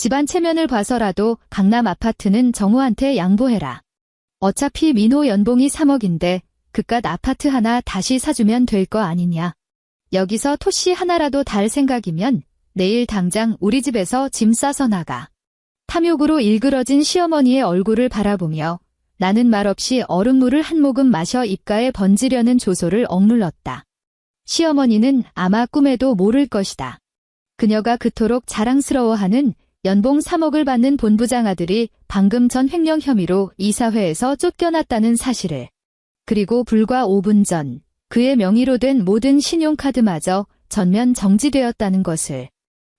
집안 체면을 봐서라도 강남 아파트는 정우한테 양보해라. 어차피 민호 연봉이 3억인데 그깟 아파트 하나 다시 사주면 될 거 아니냐. 여기서 토씨 하나라도 달 생각이면 내일 당장 우리 집에서 짐 싸서 나가. 탐욕으로 일그러진 시어머니의 얼굴을 바라보며 나는 말없이 얼음물을 한 모금 마셔 입가에 번지려는 조소를 억눌렀다. 시어머니는 아마 꿈에도 모를 것이다. 그녀가 그토록 자랑스러워하는 연봉 3억을 받는 본부장 아들이 방금 전 횡령 혐의로 이사회에서 쫓겨났다는 사실을. 그리고 불과 5분 전 그의 명의로 된 모든 신용카드마저 전면 정지되었다는 것을.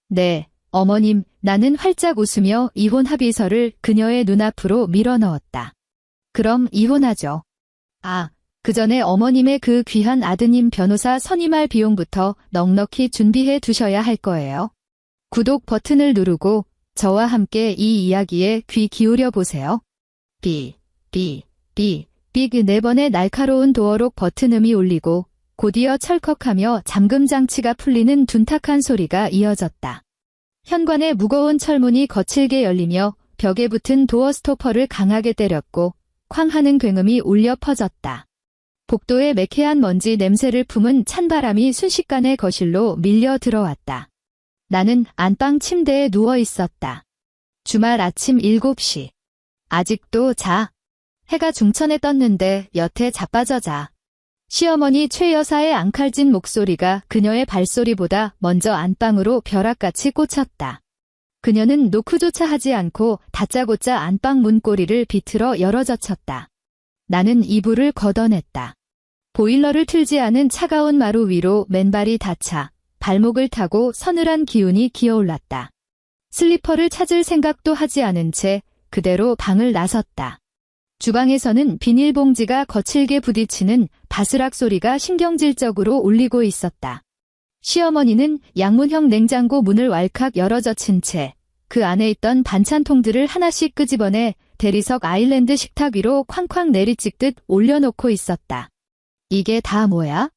네, 어머님, 나는 활짝 웃으며 이혼 합의서를 그녀의 눈앞으로 밀어넣었다. 그럼 이혼하죠. 아, 그 전에 어머님의 그 귀한 아드님 변호사 선임할 비용부터 넉넉히 준비해 두셔야 할 거예요. 구독 버튼을 누르고 저와 함께 이 이야기에 귀 기울여 보세요. 삐 4번의 날카로운 도어록 버튼음이 울리고 곧이어 철컥하며 잠금 장치가 풀리는 둔탁한 소리가 이어졌다. 현관의 무거운 철문이 거칠게 열리며 벽에 붙은 도어 스토퍼를 강하게 때렸고 쾅 하는 굉음이 울려 퍼졌다. 복도에 매캐한 먼지 냄새를 품은 찬바람이 순식간에 거실로 밀려 들어왔다. 나는 안방 침대에 누워 있었다. 주말 아침 7시. 아직도 자. 해가 중천에 떴는데 여태 자빠져 자. 시어머니 최 여사의 앙칼진 목소리가 그녀의 발소리보다 먼저 안방으로 벼락같이 꽂혔다. 그녀는 노크조차 하지 않고 다짜고짜 안방 문고리를 비틀어 열어젖혔다. 나는 이불을 걷어냈다. 보일러를 틀지 않은 차가운 마루 위로 맨발이 닿자 발목을 타고 서늘한 기운이 기어올랐다. 슬리퍼를 찾을 생각도 하지 않은 채 그대로 방을 나섰다. 주방에서는 비닐봉지가 거칠게 부딪히는 바스락 소리가 신경질적으로 울리고 있었다. 시어머니는 양문형 냉장고 문을 왈칵 열어젖힌 채 그 안에 있던 반찬통들을 하나씩 끄집어내 대리석 아일랜드 식탁 위로 쾅쾅 내리찍듯 올려놓고 있었다. 이게 다 뭐야?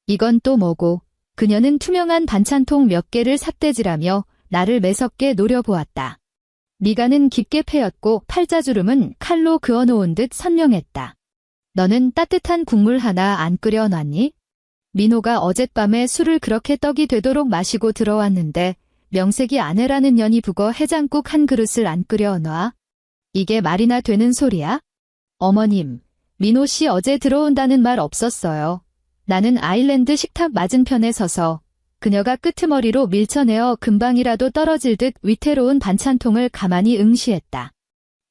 이건 또 뭐고? 그녀는 투명한 반찬통 몇 개를 삿대질하며 나를 매섭게 노려보았다. 미간은 깊게 패였고 팔자주름은 칼로 그어놓은 듯 선명했다. 너는 따뜻한 국물 하나 안 끓여놨니? 민호가 어젯밤에 술을 그렇게 떡이 되도록 마시고 들어왔는데 명색이 아내라는 년이 북어 해장국 한 그릇을 안 끓여놔? 이게 말이나 되는 소리야? 어머님, 민호 씨 어제 들어온다는 말 없었어요. 나는 아일랜드 식탁 맞은편에 서서 그녀가 끄트머리로 밀쳐내어 금방이라도 떨어질 듯 위태로운 반찬통을 가만히 응시했다.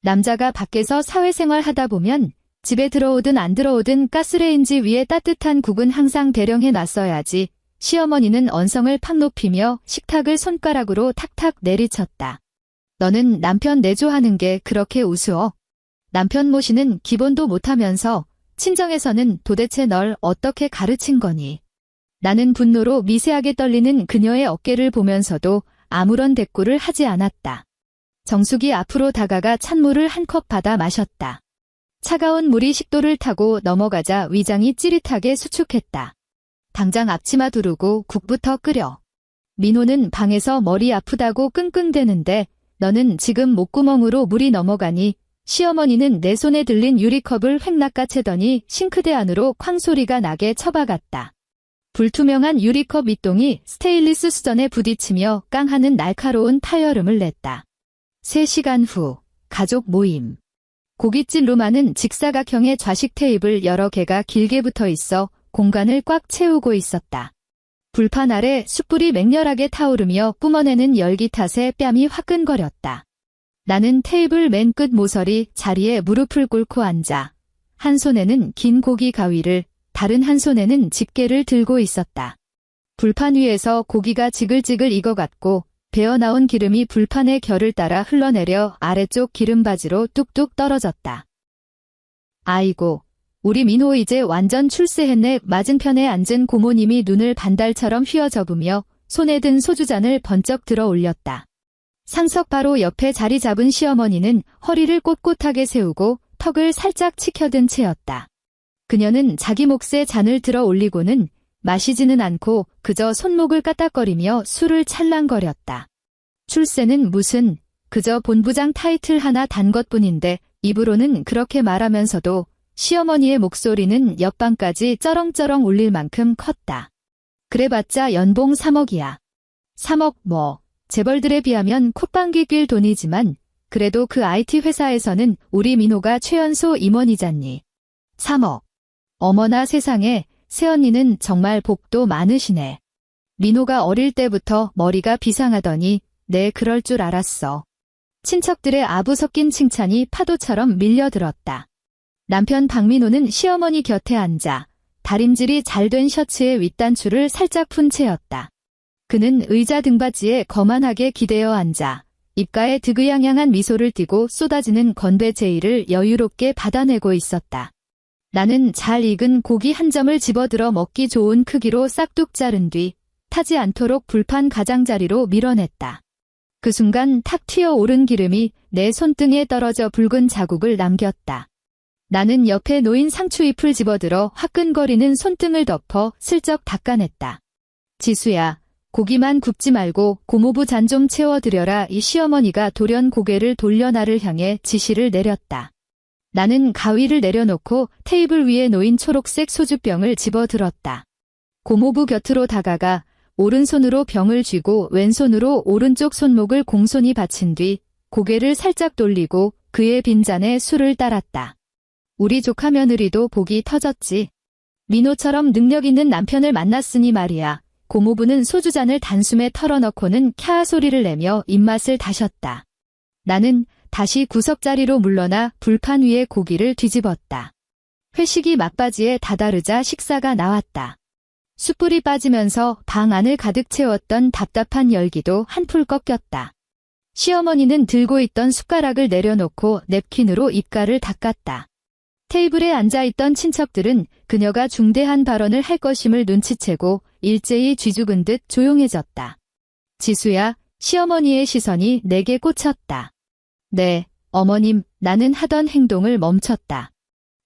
남자가 밖에서 사회생활 하다 보면 집에 들어오든 안 들어오든 가스레인지 위에 따뜻한 국은 항상 대령해 놨어야지. 시어머니는 언성을 팍 높이며 식탁을 손가락으로 탁탁 내리쳤다. 너는 남편 내조하는 게 그렇게 우스워? 남편 모시는 기본도 못하면서 친정에서는 도대체 널 어떻게 가르친 거니? 나는 분노로 미세하게 떨리는 그녀의 어깨를 보면서도 아무런 대꾸를 하지 않았다. 정숙이 앞으로 다가가 찬물을 한 컵 받아 마셨다. 차가운 물이 식도를 타고 넘어가자 위장이 찌릿하게 수축했다. 당장 앞치마 두르고 국부터 끓여. 민호는 방에서 머리 아프다고 끙끙대는데 너는 지금 목구멍으로 물이 넘어가니 시어머니는 내 손에 들린 유리컵을 획 낚아채더니 싱크대 안으로 쾅 소리가 나게 처박았다. 불투명한 유리컵 밑동이 스테인리스 수전에 부딪히며 깡하는 날카로운 파열음을 냈다. 3시간 후 가족 모임. 고깃집 루마는 직사각형의 좌식 테이블 여러 개가 길게 붙어 있어 공간을 꽉 채우고 있었다. 불판 아래 숯불이 맹렬하게 타오르며 뿜어내는 열기 탓에 뺨이 화끈거렸다. 나는 테이블 맨 끝 모서리 자리에 무릎을 꿇고 앉아 한 손에는 긴 고기 가위를 다른 한 손에는 집게를 들고 있었다. 불판 위에서 고기가 지글지글 익어갔고 배어나온 기름이 불판의 결을 따라 흘러내려 아래쪽 기름바지로 뚝뚝 떨어졌다. 아이고, 우리 민호 이제 완전 출세했네. 맞은편에 앉은 고모님이 눈을 반달처럼 휘어접으며 손에 든 소주잔을 번쩍 들어 올렸다. 상석 바로 옆에 자리 잡은 시어머니는 허리를 꼿꼿하게 세우고 턱을 살짝 치켜든 채였다. 그녀는 자기 몫에 잔을 들어 올리고는 마시지는 않고 그저 손목을 까딱거리며 술을 찰랑거렸다. 출세는 무슨, 그저 본부장 타이틀 하나 단 것뿐인데 입으로는 그렇게 말하면서도 시어머니의 목소리는 옆방까지 쩌렁쩌렁 울릴 만큼 컸다. 그래봤자 연봉 3억이야. 3억 뭐, 재벌들에 비하면 콧방귀 낄 돈이지만 그래도 그 IT 회사에서는 우리 민호가 최연소 임원이잖니. 3억. 어머나 세상에, 새언니는 정말 복도 많으시네. 민호가 어릴 때부터 머리가 비상하더니 네 그럴 줄 알았어. 친척들의 아부 섞인 칭찬이 파도처럼 밀려들었다. 남편 박민호는 시어머니 곁에 앉아 다림질이 잘 된 셔츠의 윗단추를 살짝 푼 채였다. 그는 의자 등받이에 거만하게 기대어 앉아 입가에 득의양양한 미소를 띠고 쏟아지는 건배 제의를 여유롭게 받아내고 있었다. 나는 잘 익은 고기 한 점을 집어들어 먹기 좋은 크기로 싹둑 자른 뒤 타지 않도록 불판 가장자리로 밀어냈다. 그 순간 탁 튀어오른 기름이 내 손등에 떨어져 붉은 자국을 남겼다. 나는 옆에 놓인 상추잎을 집어들어 화끈거리는 손등을 덮어 슬쩍 닦아냈다. 지수야, 고기만 굽지 말고 고모부 잔 좀 채워드려라. 이 시어머니가 돌연 고개를 돌려 나를 향해 지시를 내렸다. 나는 가위를 내려놓고 테이블 위에 놓인 초록색 소주병을 집어들었다. 고모부 곁으로 다가가 오른손으로 병을 쥐고 왼손으로 오른쪽 손목을 공손히 받친 뒤 고개를 살짝 돌리고 그의 빈잔에 술을 따랐다. 우리 조카 며느리도 복이 터졌지. 민호처럼 능력 있는 남편을 만났으니 말이야. 고모부는 소주잔을 단숨에 털어넣고는 캬 소리를 내며 입맛을 다셨다. 나는 다시 구석자리로 물러나 불판 위에 고기를 뒤집었다. 회식이 막바지에 다다르자 식사가 나왔다. 숯불이 빠지면서 방 안을 가득 채웠던 답답한 열기도 한풀 꺾였다. 시어머니는 들고 있던 숟가락을 내려놓고 냅킨으로 입가를 닦았다. 테이블에 앉아있던 친척들은 그녀가 중대한 발언을 할 것임을 눈치채고 일제히 쥐죽은 듯 조용해졌다. 지수야, 시어머니의 시선이 내게 꽂혔다. 네, 어머님, 나는 하던 행동을 멈췄다.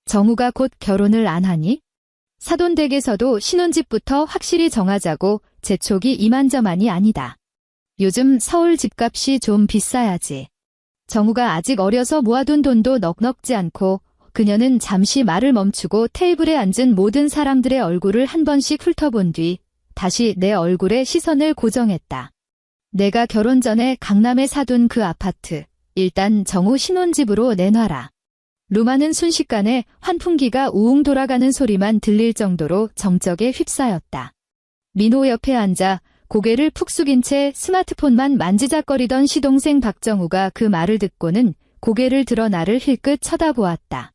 정우가 곧 결혼을 안 하니? 사돈댁에서도 신혼집부터 확실히 정하자고 재촉이 이만저만이 아니다. 요즘 서울 집값이 좀 비싸야지. 정우가 아직 어려서 모아둔 돈도 넉넉지 않고 그녀는 잠시 말을 멈추고 테이블에 앉은 모든 사람들의 얼굴을 한 번씩 훑어본 뒤 다시 내 얼굴에 시선을 고정했다. 내가 결혼 전에 강남에 사둔 그 아파트, 일단 정우 신혼집으로 내놔라. 루마는 순식간에 환풍기가 우웅 돌아가는 소리만 들릴 정도로 정적에 휩싸였다. 민호 옆에 앉아 고개를 푹 숙인 채 스마트폰만 만지작거리던 시동생 박정우가 그 말을 듣고는 고개를 들어 나를 힐끗 쳐다보았다.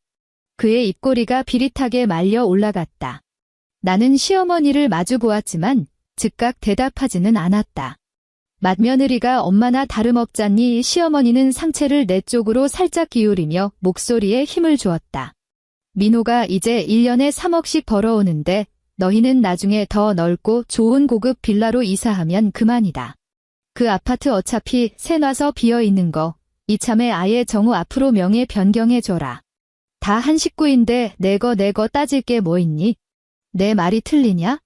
그의 입꼬리가 비릿하게 말려 올라갔다. 나는 시어머니를 마주 보았지만 즉각 대답하지는 않았다. 맏며느리가 엄마나 다름없잖니. 시어머니는 상체를 내 쪽으로 살짝 기울이며 목소리에 힘을 주었다. 민호가 이제 1년에 3억씩 벌어오는데 너희는 나중에 더 넓고 좋은 고급 빌라로 이사하면 그만이다. 그 아파트 어차피 새 놔서 비어있는 거 이참에 아예 정우 앞으로 명예 변경해줘라. 다 한 식구인데 내 거 따질 게 뭐 있니? 내 말이 틀리냐?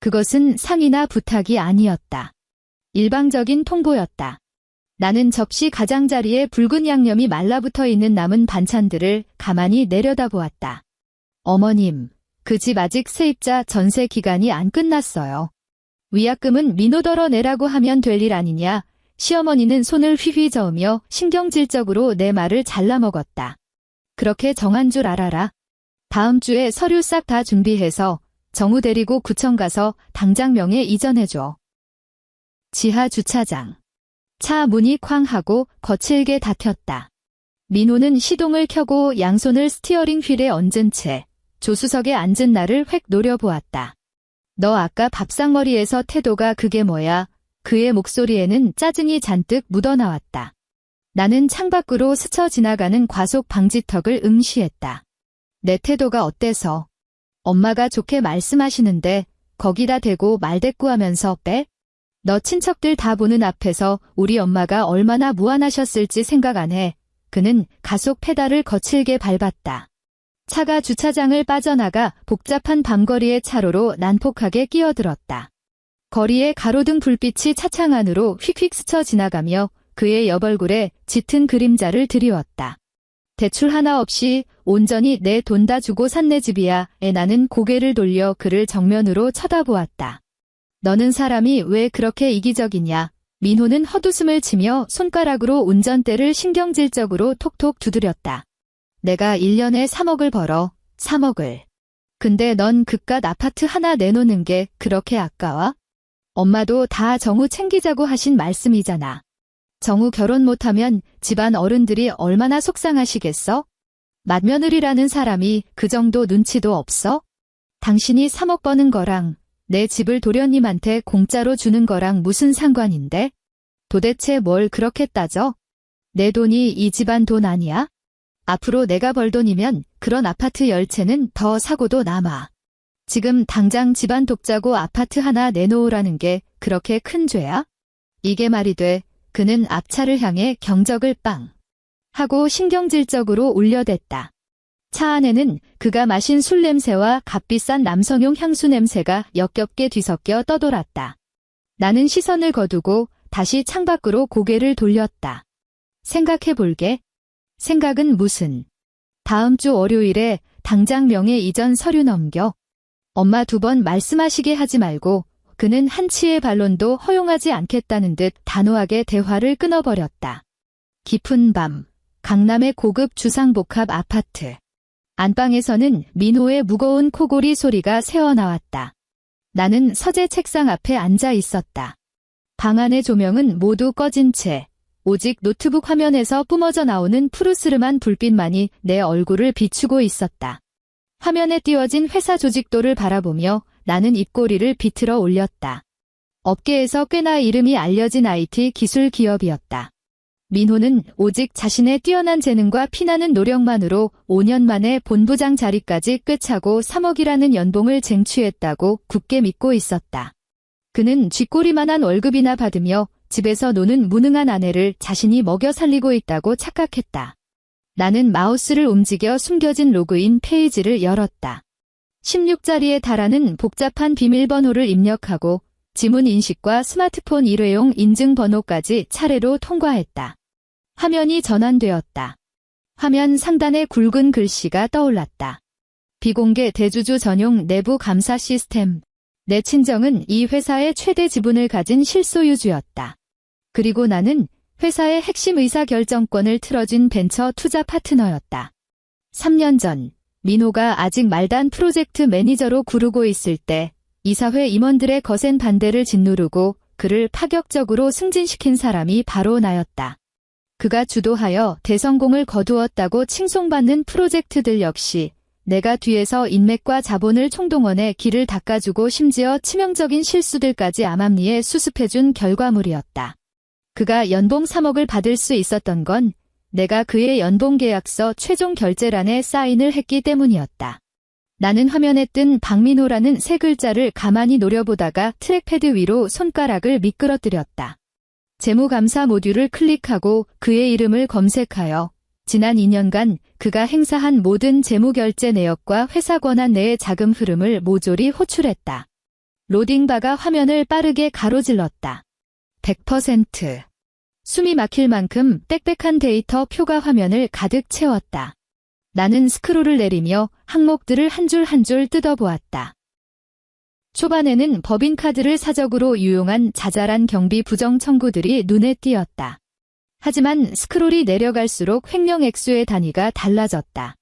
그것은 상의나 부탁이 아니었다. 일방적인 통보였다. 나는 접시 가장자리에 붉은 양념이 말라붙어 있는 남은 반찬들을 가만히 내려다보았다. 어머님, 그 집 아직 세입자 전세 기간이 안 끝났어요. 위약금은 민호더러 내라고 하면 될 일 아니냐. 시어머니는 손을 휘휘 저으며 신경질적으로 내 말을 잘라먹었다. 그렇게 정한 줄 알아라. 다음 주에 서류 싹 다 준비해서 정우 데리고 구청 가서 당장 명예 이전해줘. 지하 주차장. 차 문이 쾅 하고 거칠게 닫혔다. 민호는 시동을 켜고 양손을 스티어링 휠에 얹은 채 조수석에 앉은 나를 획 노려보았다. 너 아까 밥상머리에서 태도가 그게 뭐야? 그의 목소리에는 짜증이 잔뜩 묻어나왔다. 나는 창밖으로 스쳐 지나가는 과속 방지턱을 응시했다. 내 태도가 어때서? 엄마가 좋게 말씀하시는데 거기다 대고 말대꾸하면서 빼? 너 친척들 다 보는 앞에서 우리 엄마가 얼마나 무안하셨을지 생각 안 해. 그는 가속 페달을 거칠게 밟았다. 차가 주차장을 빠져나가 복잡한 밤거리의 차로로 난폭하게 끼어들었다. 거리의 가로등 불빛이 차창 안으로 휙휙 스쳐 지나가며 그의 옆얼굴에 짙은 그림자를 드리웠다. 대출 하나 없이 온전히 내 돈 다 주고 산 내 집이야. 나는 고개를 돌려 그를 정면으로 쳐다보았다. 너는 사람이 왜 그렇게 이기적이냐? 민호는 헛웃음을 치며 손가락으로 운전대를 신경질적으로 톡톡 두드렸다. 내가 1년에 3억을 벌어. 3억을. 근데 넌 그깟 아파트 하나 내놓는 게 그렇게 아까워? 엄마도 다 정우 챙기자고 하신 말씀이잖아. 정우 결혼 못하면 집안 어른들이 얼마나 속상하시겠어? 맏며느리라는 사람이 그 정도 눈치도 없어? 당신이 3억 버는 거랑 내 집을 도련님한테 공짜로 주는 거랑 무슨 상관인데? 도대체 뭘 그렇게 따져? 내 돈이 이 집안 돈 아니야? 앞으로 내가 벌 돈이면 그런 아파트 10채는 더 사고도 남아. 지금 당장 집안 돕자고 아파트 하나 내놓으라는 게 그렇게 큰 죄야? 이게 말이 돼. 그는 앞차를 향해 경적을 빵 하고 신경질적으로 울려댔다. 차 안에는 그가 마신 술 냄새와 값비싼 남성용 향수 냄새가 역겹게 뒤섞여 떠돌았다. 나는 시선을 거두고 다시 창밖으로 고개를 돌렸다. 생각해 볼게. 생각은 무슨. 다음 주 월요일에 당장 명예 이전 서류 넘겨. 엄마 2번 말씀하시게 하지 말고. 그는 한치의 반론도 허용하지 않겠다는 듯 단호하게 대화를 끊어버렸다. 깊은 밤, 강남의 고급 주상복합 아파트. 안방에서는 민호의 무거운 코골이 소리가 새어나왔다. 나는 서재 책상 앞에 앉아 있었다. 방 안의 조명은 모두 꺼진 채 오직 노트북 화면에서 뿜어져 나오는 푸르스름한 불빛만이 내 얼굴을 비추고 있었다. 화면에 띄워진 회사 조직도를 바라보며 나는 입꼬리를 비틀어 올렸다. 업계에서 꽤나 이름이 알려진 IT 기술 기업이었다. 민호는 오직 자신의 뛰어난 재능과 피나는 노력만으로 5년 만에 본부장 자리까지 꿰차고 3억이라는 연봉을 쟁취했다고 굳게 믿고 있었다. 그는 쥐꼬리만한 월급이나 받으며 집에서 노는 무능한 아내를 자신이 먹여 살리고 있다고 착각했다. 나는 마우스를 움직여 숨겨진 로그인 페이지를 열었다. 16자리에 달하는 복잡한 비밀번호를 입력하고 지문 인식과 스마트폰 일회용 인증번호까지 차례로 통과했다. 화면이 전환되었다. 화면 상단에 굵은 글씨가 떠올랐다. 비공개 대주주 전용 내부 감사 시스템. 내 친정은 이 회사의 최대 지분을 가진 실소유주였다. 그리고 나는 회사의 핵심 의사결정권을 틀어준 벤처 투자 파트너였다. 3년 전 민호가 아직 말단 프로젝트 매니저로 구르고 있을 때 이사회 임원들의 거센 반대를 짓누르고 그를 파격적으로 승진시킨 사람이 바로 나였다. 그가 주도하여 대성공을 거두었다고 칭송받는 프로젝트들 역시 내가 뒤에서 인맥과 자본을 총동원해 길을 닦아주고 심지어 치명적인 실수들까지 암암리에 수습해준 결과물이었다. 그가 연봉 3억을 받을 수 있었던 건 내가 그의 연봉계약서 최종 결제란에 사인을 했기 때문이었다. 나는 화면에 뜬 박민호라는 세 글자를 가만히 노려보다가 트랙패드 위로 손가락을 미끄러뜨렸다. 재무감사 모듈을 클릭하고 그의 이름을 검색하여 지난 2년간 그가 행사한 모든 재무결제 내역과 회사 권한 내의 자금 흐름을 모조리 호출했다. 로딩바가 화면을 빠르게 가로질렀다. 100%. 숨이 막힐 만큼 빽빽한 데이터 표가 화면을 가득 채웠다. 나는 스크롤을 내리며 항목들을 한 줄 한 줄 뜯어보았다. 초반에는 법인카드를 사적으로 유용한 자잘한 경비 부정 청구들이 눈에 띄었다. 하지만 스크롤이 내려갈수록 횡령 액수의 단위가 달라졌다.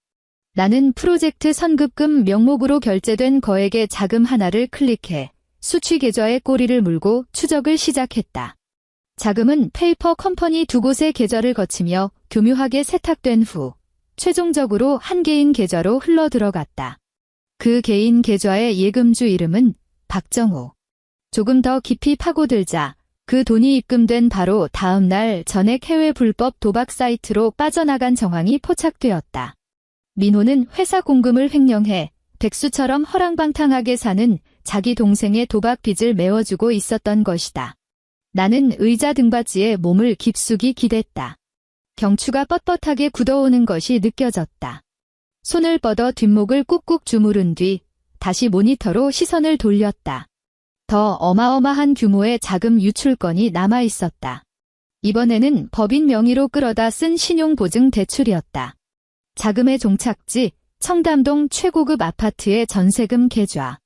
나는 프로젝트 선급금 명목으로 결제된 거액의 자금 하나를 클릭해 수취 계좌에 꼬리를 물고 추적을 시작했다. 자금은 페이퍼 컴퍼니 2곳의 계좌를 거치며 교묘하게 세탁된 후 최종적으로 한 개인 계좌로 흘러들어갔다. 그 개인 계좌의 예금주 이름은 박정우. 조금 더 깊이 파고들자 그 돈이 입금된 바로 다음 날 전액 해외 불법 도박 사이트로 빠져나간 정황이 포착되었다. 민호는 회사 공금을 횡령해 백수처럼 허랑방탕하게 사는 자기 동생의 도박 빚을 메워주고 있었던 것이다. 나는 의자 등받이에 몸을 깊숙이 기댔다. 경추가 뻣뻣하게 굳어오는 것이 느껴졌다. 손을 뻗어 뒷목을 꾹꾹 주무른 뒤 다시 모니터로 시선을 돌렸다. 더 어마어마한 규모의 자금 유출건이 남아 있었다. 이번에는 법인 명의로 끌어다 쓴 신용보증 대출이었다. 자금의 종착지, 청담동 최고급 아파트의 전세금 계좌.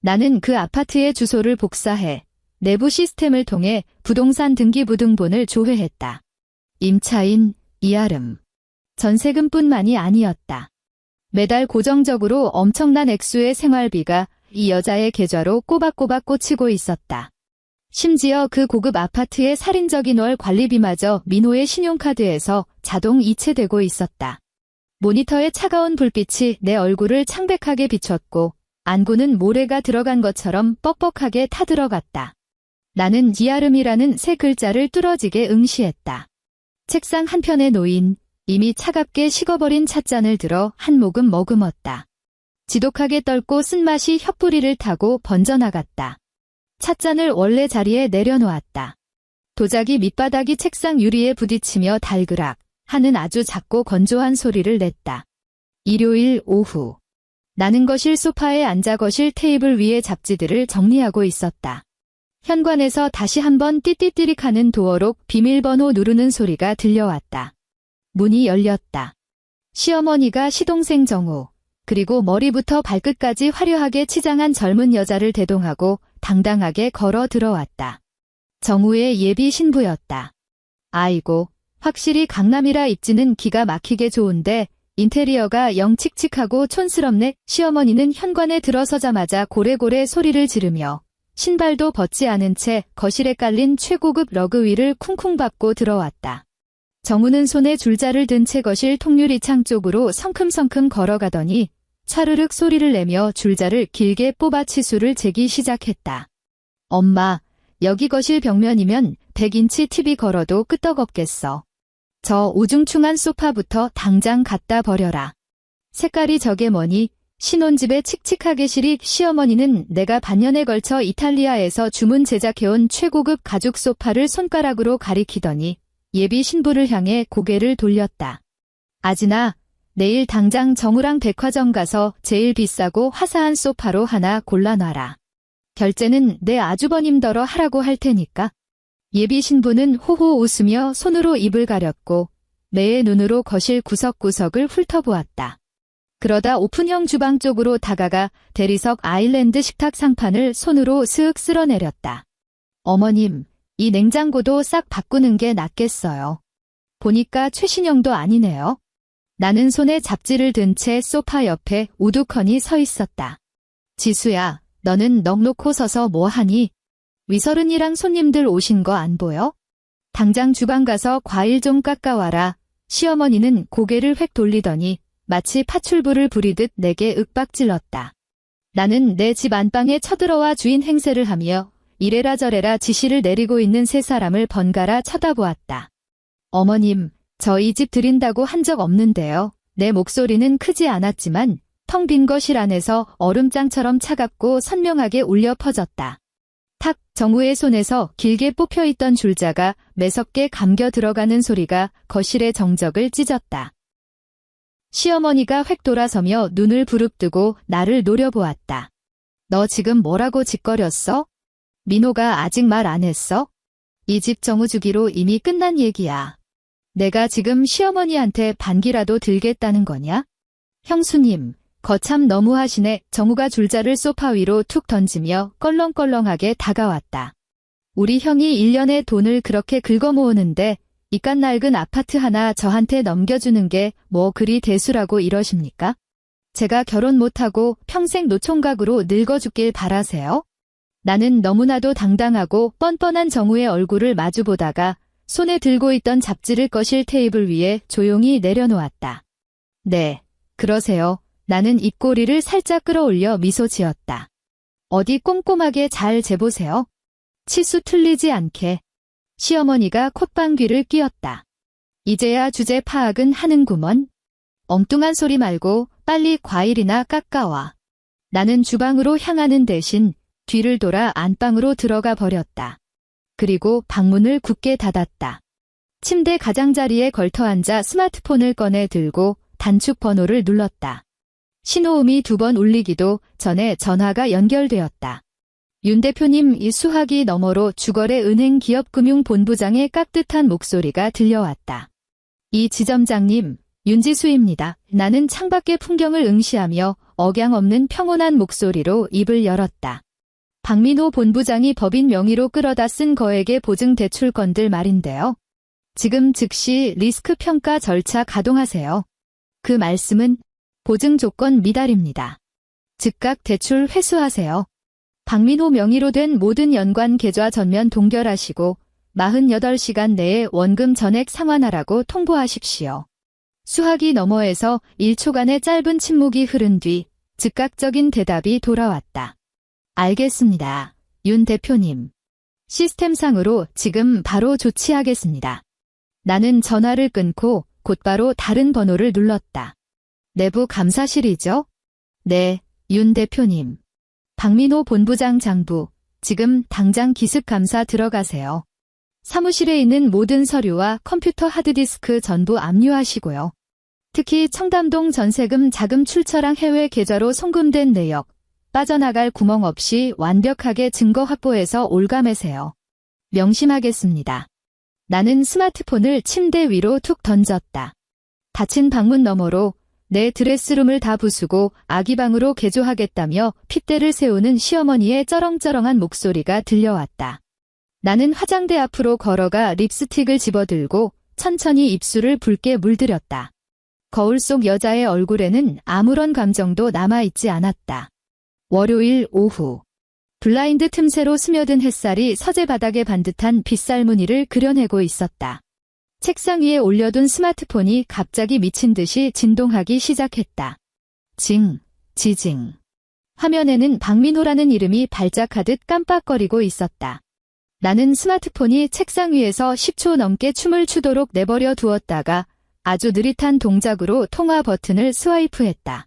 나는 그 아파트의 주소를 복사해 내부 시스템을 통해 부동산 등기부등본을 조회했다. 임차인 이아름. 전세금뿐만이 아니었다. 매달 고정적으로 엄청난 액수의 생활비가 이 여자의 계좌로 꼬박꼬박 꽂히고 있었다. 심지어 그 고급 아파트의 살인적인 월 관리비마저 민호의 신용카드에서 자동 이체되고 있었다. 모니터의 차가운 불빛이 내 얼굴을 창백하게 비췄고 안구는 모래가 들어간 것처럼 뻑뻑하게 타들어갔다. 나는 이아름이라는 세 글자를 뚫어지게 응시했다. 책상 한편에 놓인 이미 차갑게 식어버린 찻잔을 들어 한 모금 머금었다. 지독하게 떫고 쓴맛이 혀뿌리를 타고 번져나갔다. 찻잔을 원래 자리에 내려놓았다. 도자기 밑바닥이 책상 유리에 부딪히며 달그락 하는 아주 작고 건조한 소리를 냈다. 일요일 오후. 나는 거실 소파에 앉아 거실 테이블 위에 잡지들을 정리하고 있었다. 현관에서 다시 한번 띠띠띠릭하는 도어록 비밀번호 누르는 소리가 들려왔다. 문이 열렸다. 시어머니가 시동생 정우, 그리고 머리부터 발끝까지 화려하게 치장한 젊은 여자를 대동하고 당당하게 걸어 들어왔다. 정우의 예비 신부였다. 아이고, 확실히 강남이라 입지는 기가 막히게 좋은데 인테리어가 영 칙칙하고 촌스럽네. 시어머니는 현관에 들어서자마자 고래고래 소리를 지르며 신발도 벗지 않은 채 거실에 깔린 최고급 러그 위를 쿵쿵 밟고 들어왔다. 정우는 손에 줄자를 든 채 거실 통유리창 쪽으로 성큼성큼 걸어가더니 차르륵 소리를 내며 줄자를 길게 뽑아 치수를 재기 시작했다. 엄마, 여기 거실 벽면이면 100인치 TV 걸어도 끄떡없겠어. 저 우중충한 소파부터 당장 갖다 버려라. 색깔이 저게 뭐니? 신혼집에 칙칙하게 시리. 시어머니는 내가 반년에 걸쳐 이탈리아에서 주문 제작해온 최고급 가죽 소파를 손가락으로 가리키더니 예비 신부를 향해 고개를 돌렸다. 아진아, 내일 당장 정우랑 백화점 가서 제일 비싸고 화사한 소파로 하나 골라놔라. 결제는 내 아주버님더러 하라고 할 테니까. 예비 신부는 호호 웃으며 손으로 입을 가렸고 매의 눈으로 거실 구석구석을 훑어보았다. 그러다 오픈형 주방 쪽으로 다가가 대리석 아일랜드 식탁 상판을 손으로 슥 쓸어내렸다. 어머님, 이 냉장고도 싹 바꾸는 게 낫겠어요. 보니까 최신형도 아니네요. 나는 손에 잡지를 든 채 소파 옆에 우두커니 서 있었다. 지수야, 너는 넋 놓고 서서 뭐 하니? 위서른이랑 손님들 오신 거 안 보여? 당장 주방 가서 과일 좀 깎아와라. 시어머니는 고개를 획 돌리더니 마치 파출부를 부리듯 내게 윽박질렀다. 나는 내 집 안방에 쳐들어와 주인 행세를 하며 이래라 저래라 지시를 내리고 있는 세 사람을 번갈아 쳐다보았다. 어머님, 저 이 집 드린다고 한 적 없는데요. 내 목소리는 크지 않았지만 텅 빈 거실 안에서 얼음장처럼 차갑고 선명하게 울려 퍼졌다. 탁, 정우의 손에서 길게 뽑혀있던 줄자가 매섭게 감겨 들어가는 소리가 거실의 정적을 찢었다. 시어머니가 획 돌아서며 눈을 부릅뜨고 나를 노려보았다. 너 지금 뭐라고 짓거렸어? 민호가 아직 말 안 했어? 이 집 정우 주기로 이미 끝난 얘기야. 내가 지금 시어머니한테 반기라도 들겠다는 거냐? 형수님, 거참 너무하시네. 정우가 줄자를 소파 위로 툭 던지며 껄렁껄렁하게 다가왔다. 우리 형이 1년에 돈을 그렇게 긁어모으는데 이깟 낡은 아파트 하나 저한테 넘겨주는 게 뭐 그리 대수라고 이러십니까? 제가 결혼 못하고 평생 노총각으로 늙어 죽길 바라세요? 나는 너무나도 당당하고 뻔뻔한 정우의 얼굴을 마주보다가 손에 들고 있던 잡지를 거실 테이블 위에 조용히 내려놓았다. 네, 그러세요. 나는 입꼬리를 살짝 끌어올려 미소 지었다. 어디 꼼꼼하게 잘 재보세요. 치수 틀리지 않게. 시어머니가 콧방귀를 뀌었다. 이제야 주제 파악은 하는구먼. 엉뚱한 소리 말고 빨리 과일이나 깎아와. 나는 주방으로 향하는 대신 뒤를 돌아 안방으로 들어가 버렸다. 그리고 방문을 굳게 닫았다. 침대 가장자리에 걸터앉아 스마트폰을 꺼내 들고 단축 번호를 눌렀다. 신호음이 2번 울리기도 전에 전화가 연결되었다. 윤 대표님, 이 수화기 너머로 주거래 은행 기업금융본부장의 깍듯한 목소리가 들려왔다. 이 지점장님, 윤지수입니다. 나는 창밖의 풍경을 응시하며 억양 없는 평온한 목소리로 입을 열었다. 박민호 본부장이 법인 명의로 끌어다 쓴 거액의 보증 대출건들 말인데요. 지금 즉시 리스크 평가 절차 가동하세요. 그 말씀은 보증 조건 미달입니다. 즉각 대출 회수하세요. 박민호 명의로 된 모든 연관 계좌 전면 동결하시고 48시간 내에 원금 전액 상환하라고 통보하십시오. 수화기 너머에서 1초간의 짧은 침묵이 흐른 뒤 즉각적인 대답이 돌아왔다. 알겠습니다. 윤 대표님. 시스템상으로 지금 바로 조치하겠습니다. 나는 전화를 끊고 곧바로 다른 번호를 눌렀다. 내부 감사실이죠? 네, 윤 대표님. 박민호 본부장 장부, 지금 당장 기습감사 들어가세요. 사무실에 있는 모든 서류와 컴퓨터 하드디스크 전부 압류하시고요. 특히 청담동 전세금 자금 출처랑 해외 계좌로 송금된 내역, 빠져나갈 구멍 없이 완벽하게 증거 확보해서 올가매세요. 명심하겠습니다. 나는 스마트폰을 침대 위로 툭 던졌다. 닫힌 방문 너머로 내 드레스룸을 다 부수고 아기방으로 개조하겠다며 핏대를 세우는 시어머니의 쩌렁쩌렁한 목소리가 들려왔다. 나는 화장대 앞으로 걸어가 립스틱을 집어들고 천천히 입술을 붉게 물들였다. 거울 속 여자의 얼굴에는 아무런 감정도 남아있지 않았다. 월요일 오후. 블라인드 틈새로 스며든 햇살이 서재 바닥에 반듯한 빗살 무늬를 그려내고 있었다. 책상 위에 올려둔 스마트폰이 갑자기 미친 듯이 진동하기 시작했다. 징, 지징. 화면에는 박민호라는 이름이 발작하듯 깜빡거리고 있었다. 나는 스마트폰이 책상 위에서 10초 넘게 춤을 추도록 내버려 두었다가 아주 느릿한 동작으로 통화 버튼을 스와이프했다.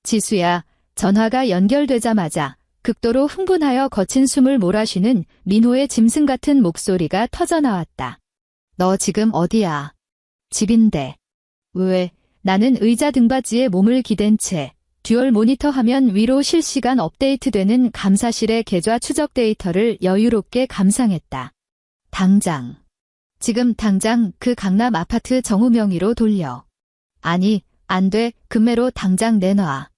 지수야, 전화가 연결되자마자 극도로 흥분하여 거친 숨을 몰아쉬는 민호의 짐승 같은 목소리가 터져나왔다. 너 지금 어디야? 집인데. 왜? 나는 의자 등받이에 몸을 기댄 채 듀얼 모니터 화면 위로 실시간 업데이트되는 감사실의 계좌 추적 데이터를 여유롭게 감상했다. 당장. 지금 당장 그 강남 아파트 정우 명의로 돌려. 아니, 안 돼. 금매로 당장 내놔.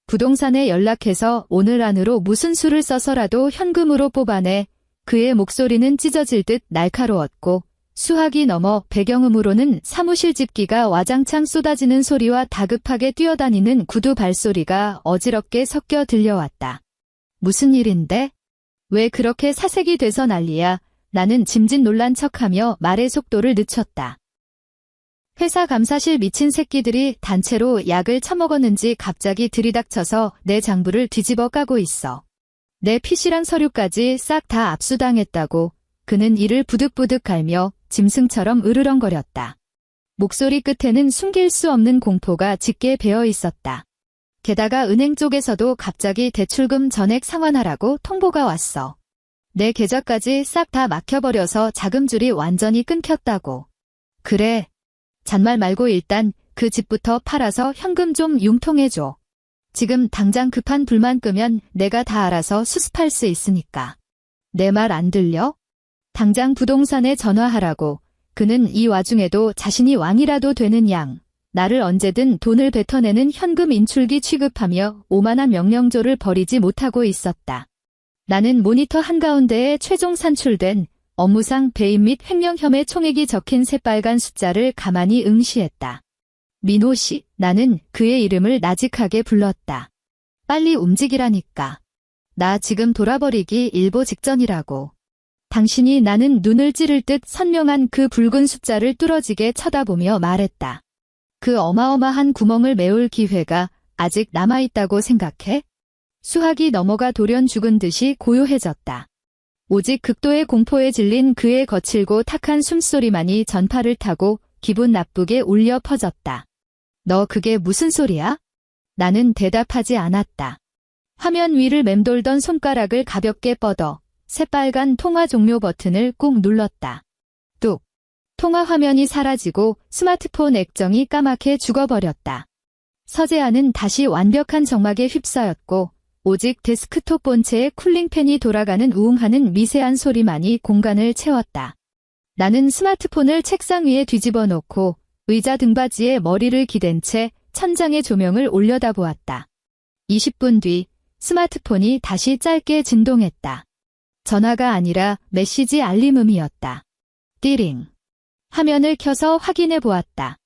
부동산에 연락해서 오늘 안으로 무슨 수를 써서라도 현금으로 뽑아내. 그의 목소리는 찢어질 듯 날카로웠고 수화기 너머 배경음으로는 사무실 집기가 와장창 쏟아지는 소리와 다급하게 뛰어다니는 구두 발소리가 어지럽게 섞여 들려왔다. 무슨 일인데? 왜 그렇게 사색이 돼서 난리야? 나는 짐짓 놀란 척하며 말의 속도를 늦췄다. 회사 감사실 미친 새끼들이 단체로 약을 처먹었는지 갑자기 들이닥쳐서 내 장부를 뒤집어 까고 있어. 내 PC랑 서류까지 싹 다 압수당했다고. 그는 이를 부득부득 갈며 짐승처럼 으르렁거렸다. 목소리 끝에는 숨길 수 없는 공포가 짙게 배어 있었다. 게다가 은행 쪽에서도 갑자기 대출금 전액 상환하라고 통보가 왔어. 내 계좌까지 싹 다 막혀버려서 자금줄이 완전히 끊겼다고. 그래. 잔말 말고 일단 그 집부터 팔아서 현금 좀 융통해줘. 지금 당장 급한 불만 끄면 내가 다 알아서 수습할 수 있으니까. 내 말 안 들려? 당장 부동산에 전화하라고. 그는 이 와중에도 자신이 왕이라도 되는 양, 나를 언제든 돈을 뱉어내는 현금 인출기 취급하며 오만한 명령조를 버리지 못하고 있었다. 나는 모니터 한가운데에 최종 산출된 업무상 배임 및 횡령 혐의 총액이 적힌 새빨간 숫자를 가만히 응시했다. 민호 씨, 나는 그의 이름을 나직하게 불렀다. 빨리 움직이라니까. 나 지금 돌아버리기 일보 직전이라고. 당신이 나는 눈을 찌를 듯 선명한 그 붉은 숫자를 뚫어지게 쳐다보며 말했다. 그 어마어마한 구멍을 메울 기회가 아직 남아있다고 생각해? 수화기 너머가 돌연 죽은 듯이 고요해졌다. 오직 극도의 공포에 질린 그의 거칠고 탁한 숨소리만이 전파를 타고 기분 나쁘게 울려 퍼졌다. 너 그게 무슨 소리야? 나는 대답하지 않았다. 화면 위를 맴돌던 손가락을 가볍게 뻗어 새빨간 통화 종료 버튼을 꾹 눌렀다. 뚝. 통화 화면이 사라지고 스마트폰 액정이 까맣게 죽어버렸다. 서재 안은 다시 완벽한 정막에 휩싸였고 오직 데스크톱 본체의 쿨링팬이 돌아가는 우웅하는 미세한 소리만이 공간을 채웠다. 나는 스마트폰을 책상 위에 뒤집어 놓고 의자 등받이에 머리를 기댄 채 천장의 조명을 올려다보았다. 20분 뒤 스마트폰이 다시 짧게 진동했다. 전화가 아니라 메시지 알림음이었다. 띠링. 화면을 켜서 확인해 보았다.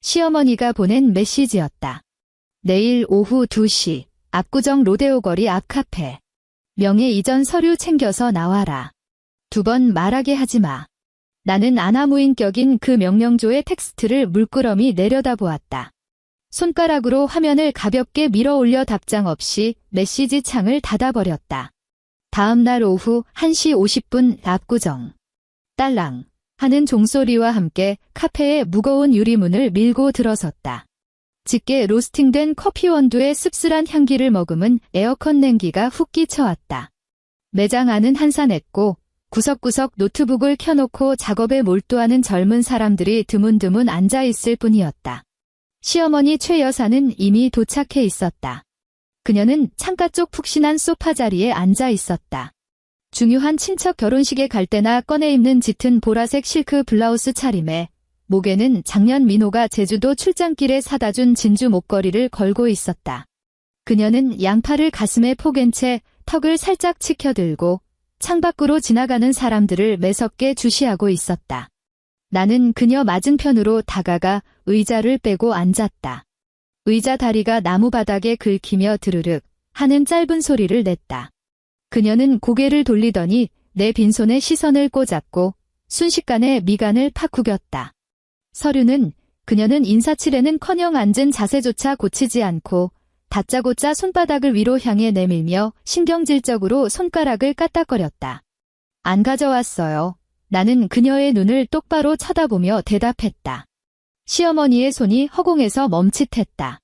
시어머니가 보낸 메시지였다. 내일 오후 2시 압구정 로데오 거리 앞 카페. 명예 이전 서류 챙겨서 나와라. 2번 말하게 하지 마. 나는 아나무인격인 그 명령조의 텍스트를 물끄러미 내려다보았다. 손가락으로 화면을 가볍게 밀어 올려 답장 없이 메시지 창을 닫아버렸다. 다음 날 오후 1시 50분 압구정. 딸랑 하는 종소리와 함께 카페의 무거운 유리문을 밀고 들어섰다. 짙게 로스팅된 커피 원두의 씁쓸한 향기를 머금은 에어컨 냉기가 훅 끼쳐왔다. 매장 안은 한산했고 구석구석 노트북을 켜놓고 작업에 몰두하는 젊은 사람들이 드문드문 앉아있을 뿐이었다. 시어머니 최 여사는 이미 도착해 있었다. 그녀는 창가 쪽 푹신한 소파 자리에 앉아 있었다. 중요한 친척 결혼식에 갈 때나 꺼내 입는 짙은 보라색 실크 블라우스 차림에 목에는 작년 민호가 제주도 출장길에 사다 준 진주 목걸이를 걸고 있었다. 그녀는 양팔을 가슴에 포갠 채 턱을 살짝 치켜들고 창밖으로 지나가는 사람들을 매섭게 주시하고 있었다. 나는 그녀 맞은편으로 다가가 의자를 빼고 앉았다. 의자 다리가 나무 바닥에 긁히며 드르륵 하는 짧은 소리를 냈다. 그녀는 고개를 돌리더니 내 빈손에 시선을 꽂았고 순식간에 미간을 팍 구겼다. 서류는 그녀는 인사치레는커녕 앉은 자세조차 고치지 않고 다짜고짜 손바닥을 위로 향해 내밀며 신경질적으로 손가락을 까딱거렸다. 안 가져왔어요. 나는 그녀의 눈을 똑바로 쳐다보며 대답했다. 시어머니의 손이 허공에서 멈칫했다.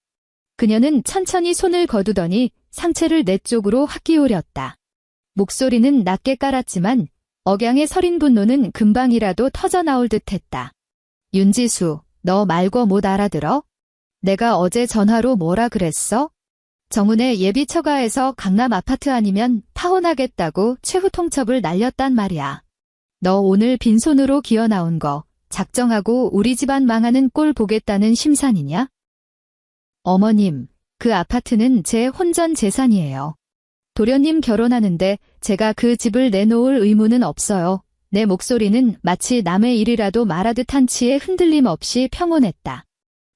그녀는 천천히 손을 거두더니 상체를 내 쪽으로 확 기울였다. 목소리는 낮게 깔았지만 억양의 서린 분노는 금방이라도 터져나올 듯했다. 윤지수, 너 말고 못 알아들어? 내가 어제 전화로 뭐라 그랬어? 정은의 예비 처가에서 강남 아파트 아니면 파혼하겠다고 최후 통첩을 날렸단 말이야. 너 오늘 빈손으로 기어 나온 거 작정하고 우리 집안 망하는 꼴 보겠다는 심산이냐? 어머님, 그 아파트는 제 혼전 재산이에요. 도련님 결혼하는데 제가 그 집을 내놓을 의무는 없어요. 내 목소리는 마치 남의 일이라도 말하듯 한치의 흔들림 없이 평온했다.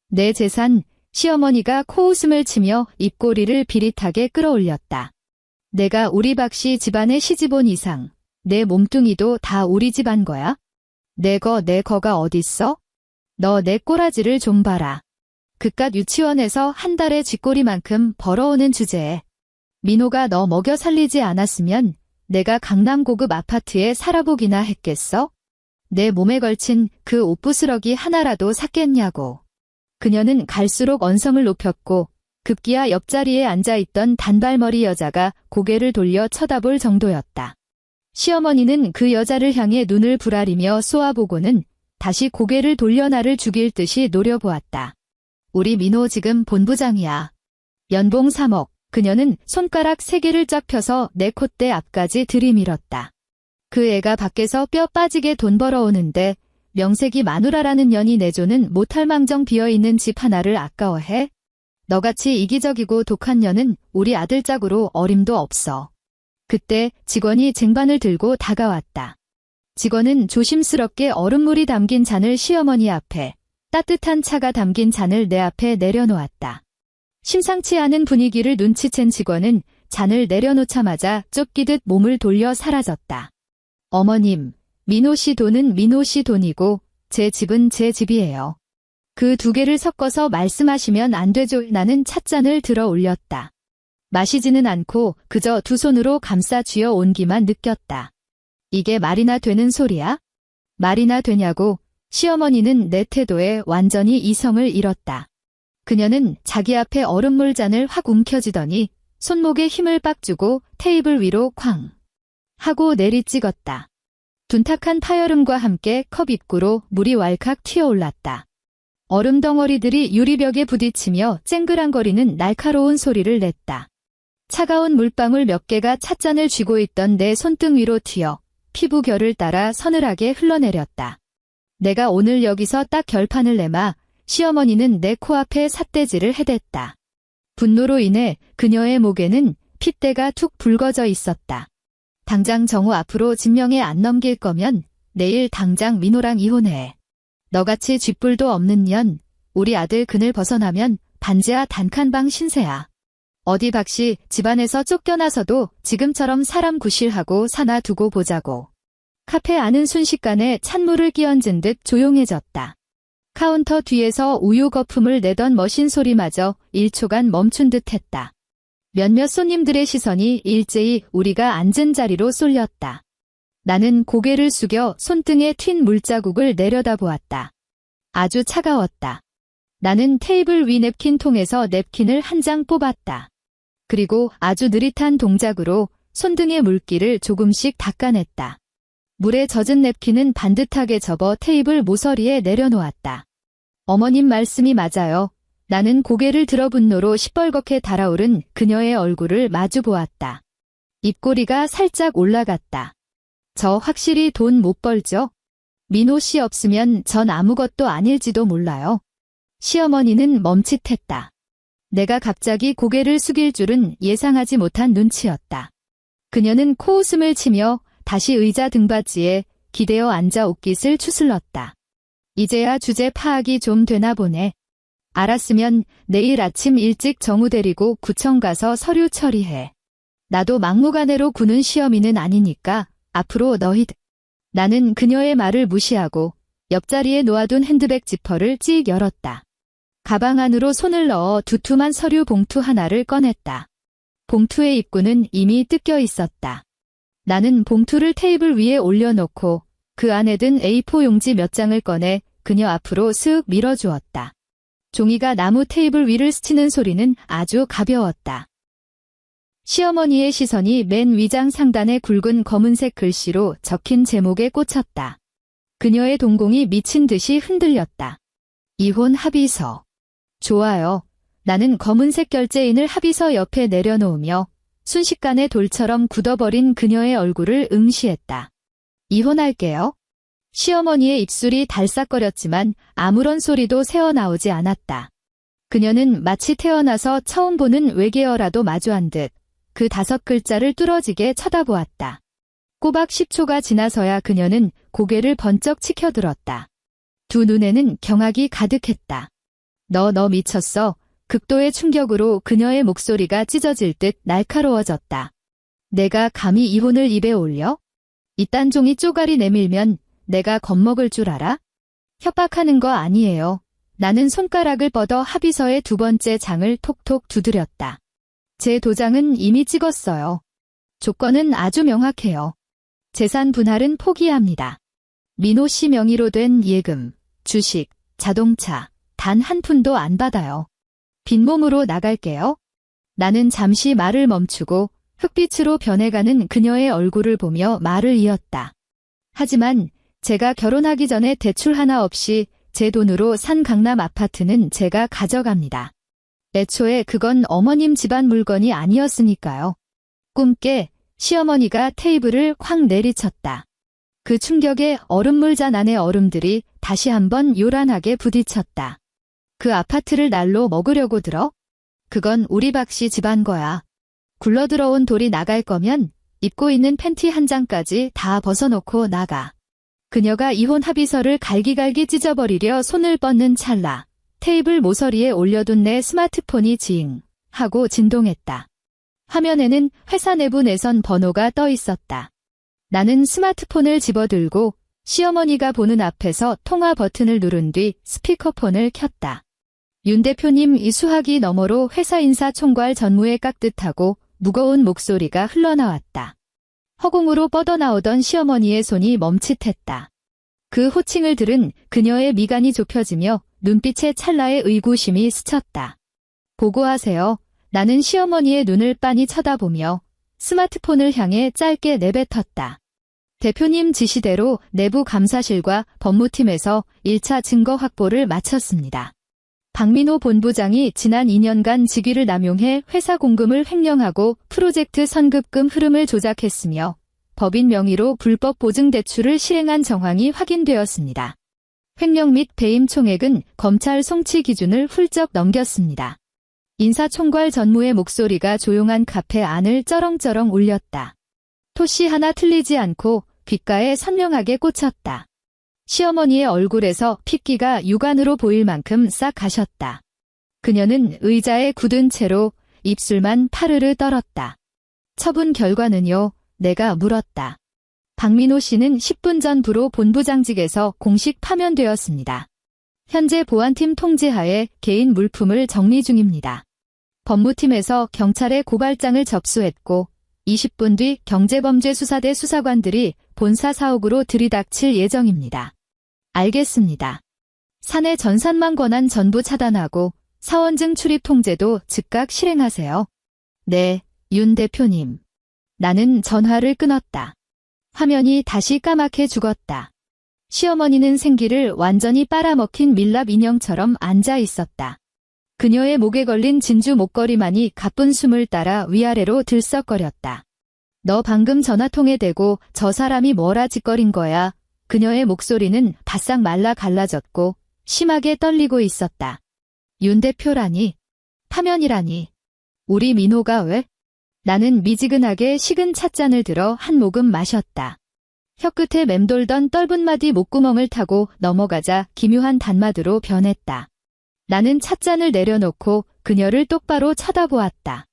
내 재산, 시어머니가 코웃음을 치며 입꼬리를 비릿하게 끌어올렸다. 내가 우리 박씨 집안에 시집온 이상 내 몸뚱이도 다 우리 집안 거야? 내 거가 어딨어? 너 내 꼬라지를 좀 봐라. 그깟 유치원에서 한 달에 쥐꼬리만큼 벌어오는 주제에 민호가 너 먹여 살리지 않았으면 내가 강남 고급 아파트에 살아보기나 했겠어? 내 몸에 걸친 그 옷부스러기 하나라도 샀겠냐고. 그녀는 갈수록 언성을 높였고 급기야 옆자리에 앉아있던 단발머리 여자가 고개를 돌려 쳐다볼 정도였다. 시어머니는 그 여자를 향해 눈을 부라리며 쏘아보고는 다시 고개를 돌려 나를 죽일 듯이 노려보았다. 우리 민호 지금 본부장이야. 연봉 3억. 그녀는 손가락 3개를 쫙 펴서 내 콧대 앞까지 들이밀었다. 그 애가 밖에서 뼈 빠지게 돈 벌어오는데 명색이 마누라라는 년이 내조는 못할망정 비어있는 집 하나를 아까워해? 너같이 이기적이고 독한 년은 우리 아들 짝으로 어림도 없어. 그때 직원이 쟁반을 들고 다가왔다. 직원은 조심스럽게 얼음물이 담긴 잔을 시어머니 앞에, 따뜻한 차가 담긴 잔을 내 앞에 내려놓았다. 심상치 않은 분위기를 눈치챈 직원은 잔을 내려놓자마자 쫓기듯 몸을 돌려 사라졌다. 어머님, 민호 씨 돈은 민호 씨 돈이고 제 집은 제 집이에요. 그 2개를 섞어서 말씀하시면 안 되죠. 나는 찻잔을 들어 올렸다. 마시지는 않고 그저 2 손으로 감싸 쥐어 온기만 느꼈다. 이게 말이나 되는 소리야? 말이나 되냐고. 시어머니는 내 태도에 완전히 이성을 잃었다. 그녀는 자기 앞에 얼음물 잔을 확 움켜쥐더니 손목에 힘을 빡 주고 테이블 위로 쾅 하고 내리찍었다. 둔탁한 파열음과 함께 컵 입구로 물이 왈칵 튀어올랐다. 얼음 덩어리들이 유리벽에 부딪히며 쨍그랑거리는 날카로운 소리를 냈다. 차가운 물방울 몇 개가 찻잔을 쥐고 있던 내 손등 위로 튀어 피부 결을 따라 서늘하게 흘러내렸다. 내가 오늘 여기서 딱 결판을 내마 시어머니는 내 코앞에 삿대질을 해댔다. 분노로 인해 그녀의 목에는 핏대가 툭 붉어져 있었다. 당장 정우 앞으로 진명에 안 넘길 거면 내일 당장 민호랑 이혼해. 너같이 쥐뿔도 없는 년, 우리 아들 그늘 벗어나면 반지하 단칸방 신세야. 어디 박씨 집안에서 쫓겨나서도 지금처럼 사람 구실하고 사나 두고 보자고. 카페 안은 순식간에 찬물을 끼얹은 듯 조용해졌다. 카운터 뒤에서 우유 거품을 내던 머신 소리마저 1초간 멈춘 듯 했다. 몇몇 손님들의 시선이 일제히 우리가 앉은 자리로 쏠렸다. 나는 고개를 숙여 손등에 튄 물자국을 내려다보았다. 아주 차가웠다. 나는 테이블 위 냅킨 통에서 냅킨을 한 장 뽑았다. 그리고 아주 느릿한 동작으로 손등의 물기를 조금씩 닦아냈다. 물에 젖은 냅킨은 반듯하게 접어 테이블 모서리에 내려놓았다. 어머님 말씀이 맞아요. 나는 고개를 들어 분노로 시뻘겋게 달아오른 그녀의 얼굴을 마주 보았다. 입꼬리가 살짝 올라갔다. 저 확실히 돈 못 벌죠? 민호 씨 없으면 전 아무것도 아닐지도 몰라요. 시어머니는 멈칫했다. 내가 갑자기 고개를 숙일 줄은 예상하지 못한 눈치였다. 그녀는 코웃음을 치며 다시 의자 등받이에 기대어 앉아 옷깃을 추슬렀다. 이제야 주제 파악이 좀 되나 보네. 알았으면 내일 아침 일찍 정우 데리고 구청 가서 서류 처리해. 나도 막무가내로 구는 시어미는 아니니까 앞으로 너희들. 나는 그녀의 말을 무시하고 옆자리에 놓아둔 핸드백 지퍼를 찍 열었다. 가방 안으로 손을 넣어 두툼한 서류 봉투 하나를 꺼냈다. 봉투의 입구는 이미 뜯겨 있었다. 나는 봉투를 테이블 위에 올려놓고 그 안에 든 A4 용지 몇 장을 꺼내 그녀 앞으로 슥 밀어주었다. 종이가 나무 테이블 위를 스치는 소리는 아주 가벼웠다. 시어머니의 시선이 맨 위장 상단의 굵은 검은색 글씨로 적힌 제목에 꽂혔다. 그녀의 동공이 미친 듯이 흔들렸다. 이혼 합의서. 좋아요. 나는 검은색 결제인을 합의서 옆에 내려놓으며 순식간에 돌처럼 굳어버린 그녀의 얼굴을 응시했다. 이혼할게요. 시어머니의 입술이 달싹거렸지만 아무런 소리도 새어나오지 않았다. 그녀는 마치 태어나서 처음 보는 외계어라도 마주한 듯 그 5글자를 뚫어지게 쳐다보았다. 꼬박 10초가 지나서야 그녀는 고개를 번쩍 치켜들었다. 두 눈에는 경악이 가득했다. 너 미쳤어. 극도의 충격으로 그녀의 목소리가 찢어질 듯 날카로워졌다. 내가 감히 이혼을 입에 올려? 이딴 종이 쪼가리 내밀면 내가 겁먹을 줄 알아? 협박하는 거 아니에요. 나는 손가락을 뻗어 합의서의 2번째 장을 톡톡 두드렸다. 제 도장은 이미 찍었어요. 조건은 아주 명확해요. 재산 분할은 포기합니다. 민호 씨 명의로 된 예금, 주식, 자동차, 단 한 푼도 안 받아요. 빈몸으로 나갈게요. 나는 잠시 말을 멈추고 흑빛으로 변해가는 그녀의 얼굴을 보며 말을 이었다. 하지만 제가 결혼하기 전에 대출 하나 없이 제 돈으로 산 강남 아파트는 제가 가져갑니다. 애초에 그건 어머님 집안 물건이 아니었으니까요. 꿈깨 시어머니가 테이블을 확 내리쳤다. 그 충격에 얼음물잔 안의 얼음들이 다시 한번 요란하게 부딪혔다. 그 아파트를 날로 먹으려고 들어? 그건 우리 박씨 집안 거야. 굴러들어온 돌이 나갈 거면 입고 있는 팬티 한 장까지 다 벗어놓고 나가. 그녀가 이혼 합의서를 갈기갈기 찢어버리려 손을 뻗는 찰나 테이블 모서리에 올려둔 내 스마트폰이 징 하고 진동했다. 화면에는 회사 내부 내선 번호가 떠 있었다. 나는 스마트폰을 집어들고 시어머니가 보는 앞에서 통화 버튼을 누른 뒤 스피커폰을 켰다. 윤 대표님 이 수화기 너머로 회사 인사총괄 전무에 깍듯하고 무거운 목소리가 흘러나왔다. 허공으로 뻗어나오던 시어머니의 손이 멈칫했다. 그 호칭을 들은 그녀의 미간이 좁혀지며 눈빛에 찰나의 의구심이 스쳤다. 보고하세요. 나는 시어머니의 눈을 빤히 쳐다보며 스마트폰을 향해 짧게 내뱉었다. 대표님 지시대로 내부 감사실과 법무팀에서 1차 증거 확보를 마쳤습니다. 박민호 본부장이 지난 2년간 직위를 남용해 회사 공금을 횡령하고 프로젝트 선급금 흐름을 조작했으며 법인 명의로 불법 보증대출을 실행한 정황이 확인되었습니다. 횡령 및 배임 총액은 검찰 송치 기준을 훌쩍 넘겼습니다. 인사총괄 전무의 목소리가 조용한 카페 안을 쩌렁쩌렁 울렸다. 토시 하나 틀리지 않고 귓가에 선명하게 꽂혔다. 시어머니의 얼굴에서 핏기가 육안으로 보일 만큼 싹 가셨다. 그녀는 의자에 굳은 채로 입술만 파르르 떨었다. 처분 결과는요, 내가 물었다. 박민호 씨는 10분 전 부로 본부장직에서 공식 파면되었습니다. 현재 보안팀 통제하에 개인 물품을 정리 중입니다. 법무팀에서 경찰에 고발장을 접수했고 20분 뒤 경제범죄수사대 수사관들이 본사 사옥으로 들이닥칠 예정입니다. 알겠습니다. 사내 전산망 권한 전부 차단하고 사원증 출입 통제도 즉각 실행하세요. 네, 윤 대표님. 나는 전화를 끊었다. 화면이 다시 까맣게 죽었다. 시어머니는 생기를 완전히 빨아먹힌 밀랍 인형처럼 앉아 있었다. 그녀의 목에 걸린 진주 목걸이만이 가쁜 숨을 따라 위아래로 들썩거렸다. 너 방금 전화통에 대고 저 사람이 뭐라 짓거린 거야? 그녀의 목소리는 바싹 말라 갈라졌고 심하게 떨리고 있었다. 윤 대표라니? 파면이라니? 우리 민호가 왜? 나는 미지근하게 식은 찻잔을 들어 한 모금 마셨다. 혀끝에 맴돌던 떫은 마디 목구멍을 타고 넘어가자 기묘한 단맛으로 변했다. 나는 찻잔을 내려놓고 그녀를 똑바로 쳐다보았다.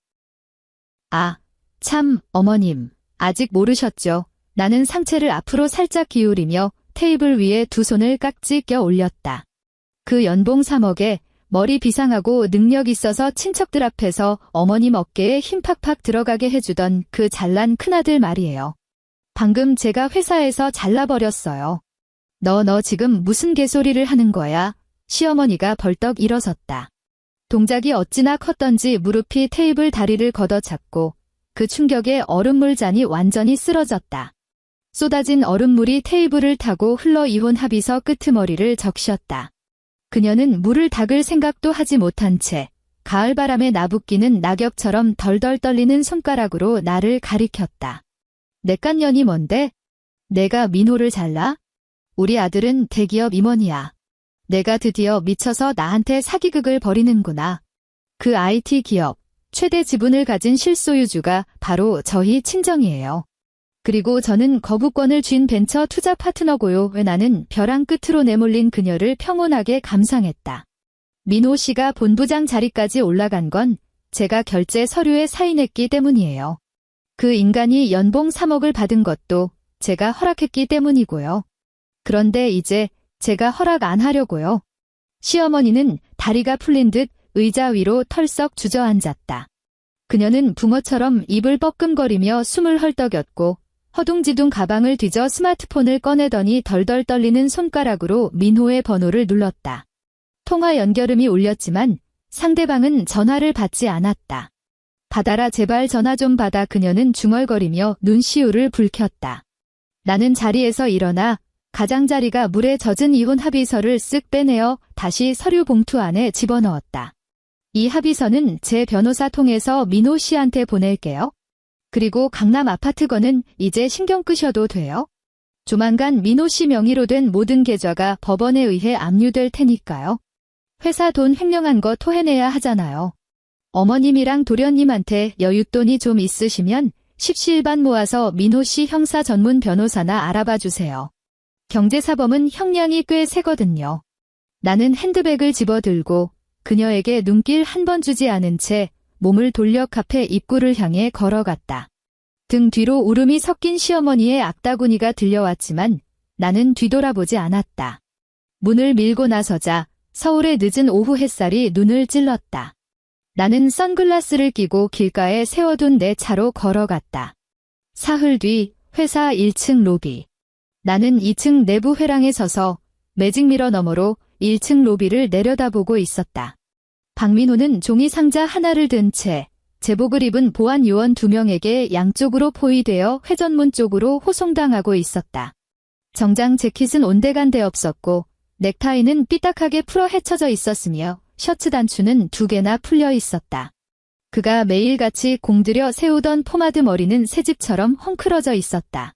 아, 참, 어머님, 아직 모르셨죠? 나는 상체를 앞으로 살짝 기울이며 테이블 위에 두 손을 깍지 껴 올렸다. 그 연봉 3억에 머리 비상하고 능력 있어서 친척들 앞에서 어머님 어깨에 힘 팍팍 들어가게 해주던 그 잘난 큰아들 말이에요. 방금 제가 회사에서 잘라버렸어요. 너 지금 무슨 개소리를 하는 거야? 시어머니가 벌떡 일어섰다. 동작이 어찌나 컸던지 무릎이 테이블 다리를 걷어찼고 그 충격에 얼음물 잔이 완전히 쓰러졌다. 쏟아진 얼음물이 테이블을 타고 흘러 이혼 합의서 끄트머리를 적셨다. 그녀는 물을 닦을 생각도 하지 못한 채 가을바람에 나부끼는 낙엽처럼 덜덜 떨리는 손가락으로 나를 가리켰다. 내깐년이 뭔데? 내가 민호를 잘라? 우리 아들은 대기업 임원이야. 내가 드디어 미쳐서 나한테 사기극을 벌이는구나. 그 IT 기업 최대 지분을 가진 실소유주가 바로 저희 친정이에요. 그리고 저는 거부권을 쥔 벤처 투자 파트너고요. 나는 벼랑 끝으로 내몰린 그녀를 평온하게 감상했다. 민호 씨가 본부장 자리까지 올라간 건 제가 결제 서류에 사인했기 때문이에요. 그 인간이 연봉 3억을 받은 것도 제가 허락했기 때문이고요. 그런데 이제 제가 허락 안 하려고요. 시어머니는 다리가 풀린 듯 의자 위로 털썩 주저앉았다. 그녀는 붕어처럼 입을 뻐끔거리며 숨을 헐떡였고 허둥지둥 가방을 뒤져 스마트폰을 꺼내더니 덜덜 떨리는 손가락으로 민호의 번호를 눌렀다. 통화 연결음이 울렸지만 상대방은 전화를 받지 않았다. 받아라 제발 전화 좀 받아. 그녀는 중얼거리며 눈시울을 붉혔다. 나는 자리에서 일어나 가장자리가 물에 젖은 이혼 합의서를 쓱 빼내어 다시 서류 봉투 안에 집어넣었다. 이 합의서는 제 변호사 통해서 민호 씨한테 보낼게요. 그리고 강남 아파트건은 이제 신경 끄셔도 돼요. 조만간 민호 씨 명의로 된 모든 계좌가 법원에 의해 압류될 테니까요. 회사 돈 횡령한 거 토해내야 하잖아요. 어머님이랑 도련님한테 여윳돈이 좀 있으시면 십시일반 모아서 민호 씨 형사 전문 변호사나 알아봐 주세요. 경제사범은 형량이 꽤 세거든요. 나는 핸드백을 집어들고 그녀에게 눈길 한 번 주지 않은 채 몸을 돌려 카페 입구를 향해 걸어갔다. 등 뒤로 울음이 섞인 시어머니의 악다구니가 들려왔지만 나는 뒤돌아보지 않았다. 문을 밀고 나서자 서울의 늦은 오후 햇살이 눈을 찔렀다. 나는 선글라스를 끼고 길가에 세워둔 내 차로 걸어갔다. 사흘 뒤 회사 1층 로비. 나는 2층 내부 회랑에 서서 매직미러 너머로 1층 로비를 내려다보고 있었다. 박민호는 종이 상자 하나를 든 채 제복을 입은 보안 요원 2명에게 양쪽으로 포위되어 회전문 쪽으로 호송당하고 있었다. 정장 재킷은 온데간데 없었고 넥타이는 삐딱하게 풀어 헤쳐져 있었으며 셔츠 단추는 2개나 풀려 있었다. 그가 매일같이 공들여 세우던 포마드 머리는 새집처럼 헝클어져 있었다.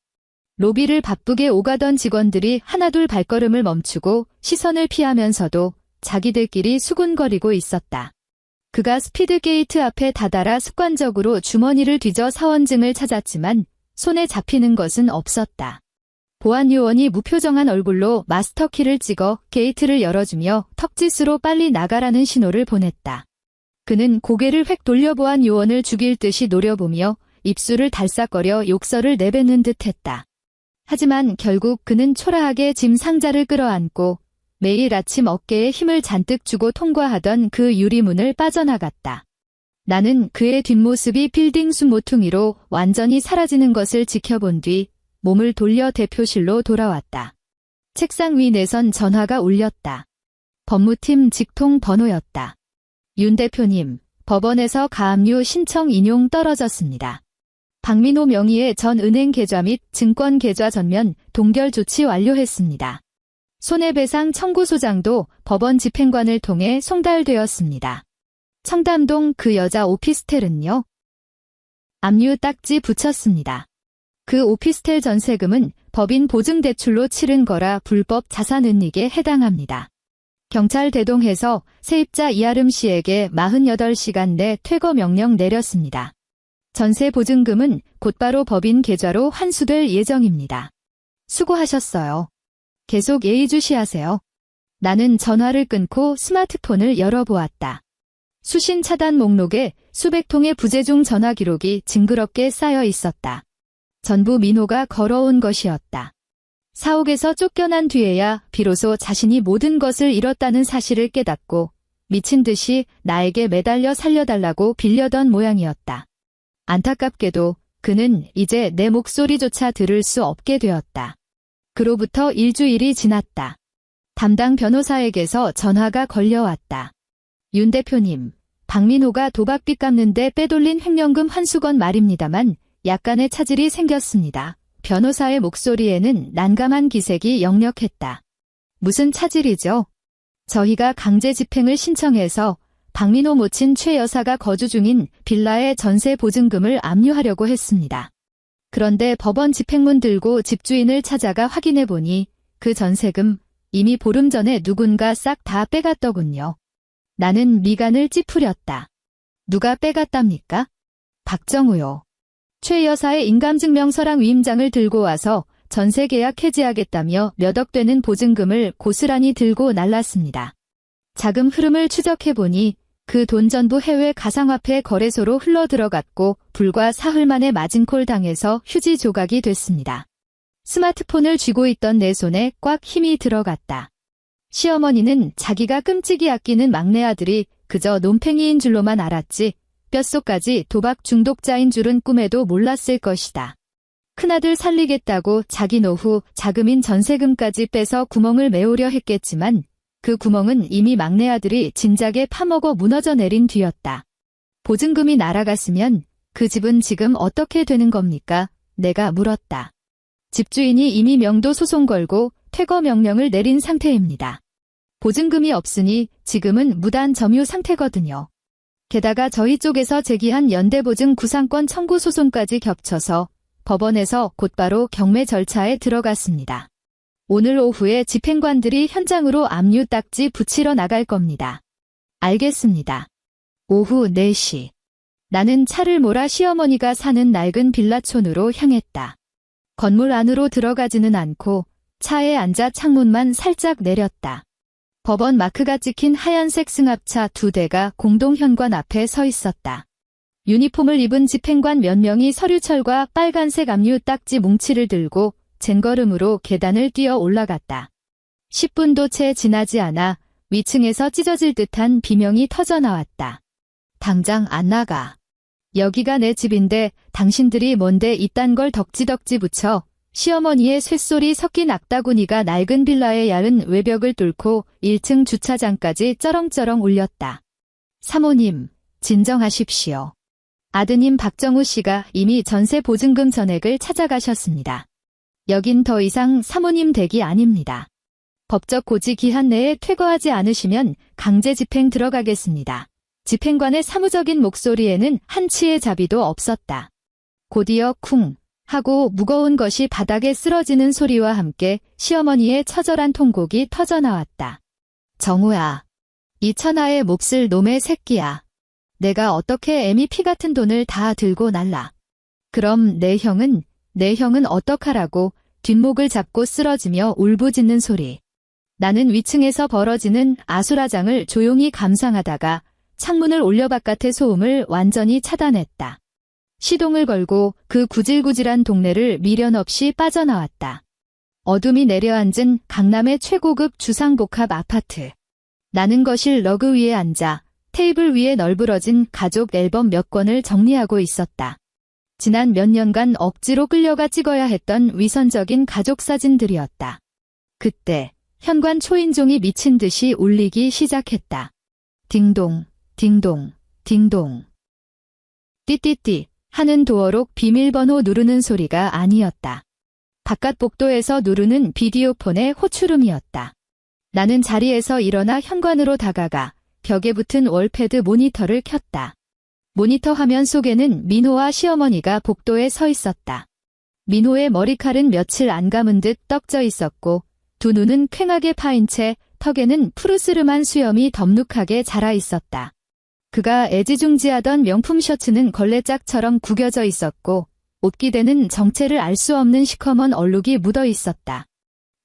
로비를 바쁘게 오가던 직원들이 하나둘 발걸음을 멈추고 시선을 피하면서도 자기들끼리 수군거리고 있었다. 그가 스피드 게이트 앞에 다다라 습관적으로 주머니를 뒤져 사원증을 찾았지만 손에 잡히는 것은 없었다. 보안 요원이 무표정한 얼굴로 마스터키를 찍어 게이트를 열어주며 턱짓으로 빨리 나가라는 신호를 보냈다. 그는 고개를 획 돌려 보안 요원을 죽일 듯이 노려보며 입술을 달싹거려 욕설을 내뱉는 듯했다. 하지만 결국 그는 초라하게 짐 상자를 끌어안고 매일 아침 어깨에 힘을 잔뜩 주고 통과하던 그 유리문을 빠져나갔다. 나는 그의 뒷모습이 빌딩 숲 모퉁이로 완전히 사라지는 것을 지켜본 뒤 몸을 돌려 대표실로 돌아왔다. 책상 위 내선 전화가 울렸다. 법무팀 직통 번호였다. 윤 대표님, 법원에서 가압류 신청 인용 떨어졌습니다. 박민호 명의의 전 은행 계좌 및 증권 계좌 전면 동결 조치 완료했습니다. 손해배상 청구 소장도 법원 집행관을 통해 송달되었습니다. 청담동 그 여자 오피스텔은요? 압류 딱지 붙였습니다. 그 오피스텔 전세금은 법인 보증대출로 치른 거라 불법 자산 은닉에 해당합니다. 경찰 대동해서 세입자 이아름 씨에게 48시간 내 퇴거 명령 내렸습니다. 전세 보증금은 곧바로 법인 계좌로 환수될 예정입니다. 수고하셨어요. 계속 예의주시하세요. 나는 전화를 끊고 스마트폰을 열어보았다. 수신 차단 목록에 수백 통의 부재중 전화 기록이 징그럽게 쌓여 있었다. 전부 민호가 걸어온 것이었다. 사옥에서 쫓겨난 뒤에야 비로소 자신이 모든 것을 잃었다는 사실을 깨닫고 미친 듯이 나에게 매달려 살려달라고 빌려던 모양이었다. 안타깝게도 그는 이제 내 목소리조차 들을 수 없게 되었다. 그로부터 일주일이 지났다. 담당 변호사에게서 전화가 걸려왔다. 윤 대표님, 박민호가 도박빚 갚는데 빼돌린 횡령금 환수건 말입니다만 약간의 차질이 생겼습니다. 변호사의 목소리에는 난감한 기색이 역력했다. 무슨 차질이죠? 저희가 강제 집행을 신청해서 박민호 모친 최 여사가 거주 중인 빌라의 전세 보증금을 압류하려고 했습니다. 그런데 법원 집행문 들고 집주인을 찾아가 확인해보니 그 전세금 이미 보름 전에 누군가 싹 다 빼갔더군요. 나는 미간을 찌푸렸다. 누가 빼갔답니까? 박정우요. 최 여사의 인감증명서랑 위임장을 들고 와서 전세 계약 해지하겠다며 몇 억 되는 보증금을 고스란히 들고 날랐습니다. 자금 흐름을 추적해보니 그 돈 전부 해외 가상화폐 거래소로 흘러들어갔고 불과 사흘 만에 마진콜 당해서 휴지 조각이 됐습니다. 스마트폰을 쥐고 있던 내 손에 꽉 힘이 들어갔다. 시어머니는 자기가 끔찍이 아끼는 막내 아들이 그저 논팽이인 줄로만 알았지 뼛속까지 도박 중독자인 줄은 꿈에도 몰랐을 것이다. 큰아들 살리겠다고 자기 노후 자금인 전세금까지 빼서 구멍을 메우려 했겠지만 그 구멍은 이미 막내 아들이 진작에 파먹어 무너져 내린 뒤였다. 보증금이 날아갔으면 그 집은 지금 어떻게 되는 겁니까? 내가 물었다. 집주인이 이미 명도 소송 걸고 퇴거 명령을 내린 상태입니다. 보증금이 없으니 지금은 무단 점유 상태거든요. 게다가 저희 쪽에서 제기한 연대보증 구상권 청구 소송까지 겹쳐서 법원에서 곧바로 경매 절차에 들어갔습니다. 오늘 오후에 집행관들이 현장으로 압류 딱지 붙이러 나갈 겁니다. 알겠습니다. 오후 4시. 나는 차를 몰아 시어머니가 사는 낡은 빌라촌으로 향했다. 건물 안으로 들어가지는 않고 차에 앉아 창문만 살짝 내렸다. 법원 마크가 찍힌 하얀색 승합차 2대가 공동현관 앞에 서 있었다. 유니폼을 입은 집행관 몇 명이 서류철과 빨간색 압류 딱지 뭉치를 들고 젠걸음으로 계단을 뛰어 올라갔다. 10분도 채 지나지 않아 위층에서 찢어질 듯한 비명이 터져나왔다. 당장 안 나가. 여기가 내 집인데 당신들이 뭔데 이딴 걸 덕지덕지 붙여. 시어머니의 쇳소리 섞인 악다구니가 낡은 빌라의 얇은 외벽을 뚫고 1층 주차장까지 쩌렁쩌렁 울렸다. 사모님, 진정하십시오. 아드님 박정우 씨가 이미 전세 보증금 전액을 찾아가셨습니다. 여긴 더 이상 사모님 댁이 아닙니다. 법적 고지 기한 내에 퇴거하지 않으시면 강제 집행 들어가겠습니다. 집행관의 사무적인 목소리에는 한치의 자비도 없었다. 곧이어 쿵 하고 무거운 것이 바닥에 쓰러지는 소리와 함께 시어머니의 처절한 통곡이 터져나왔다. 정우야. 이 천하의 몹쓸 놈의 새끼야. 내가 어떻게 애미 피 같은 돈을 다 들고 날라. 그럼 내 형은 어떡하라고. 뒷목을 잡고 쓰러지며 울부짖는 소리. 나는 위층에서 벌어지는 아수라장을 조용히 감상하다가 창문을 올려 바깥의 소음을 완전히 차단했다. 시동을 걸고 그 구질구질한 동네를 미련 없이 빠져나왔다. 어둠이 내려앉은 강남의 최고급 주상복합 아파트. 나는 거실 러그 위에 앉아 테이블 위에 널브러진 가족 앨범 몇 권을 정리하고 있었다. 지난 몇 년간 억지로 끌려가 찍어야 했던 위선적인 가족 사진들이었다. 그때 현관 초인종이 미친 듯이 울리기 시작했다. 딩동, 딩동, 딩동. 띠띠띠 하는 도어록 비밀번호 누르는 소리가 아니었다. 바깥 복도에서 누르는 비디오폰의 호출음이었다. 나는 자리에서 일어나 현관으로 다가가 벽에 붙은 월패드 모니터를 켰다. 모니터 화면 속에는 민호와 시어머니가 복도에 서 있었다. 민호의 머리칼은 며칠 안 감은 듯 떡져 있었고 두 눈은 퀭하게 파인 채 턱에는 푸르스름한 수염이 덥룩하게 자라 있었다. 그가 애지중지하던 명품 셔츠는 걸레짝처럼 구겨져 있었고 옷기대는 정체를 알 수 없는 시커먼 얼룩이 묻어 있었다.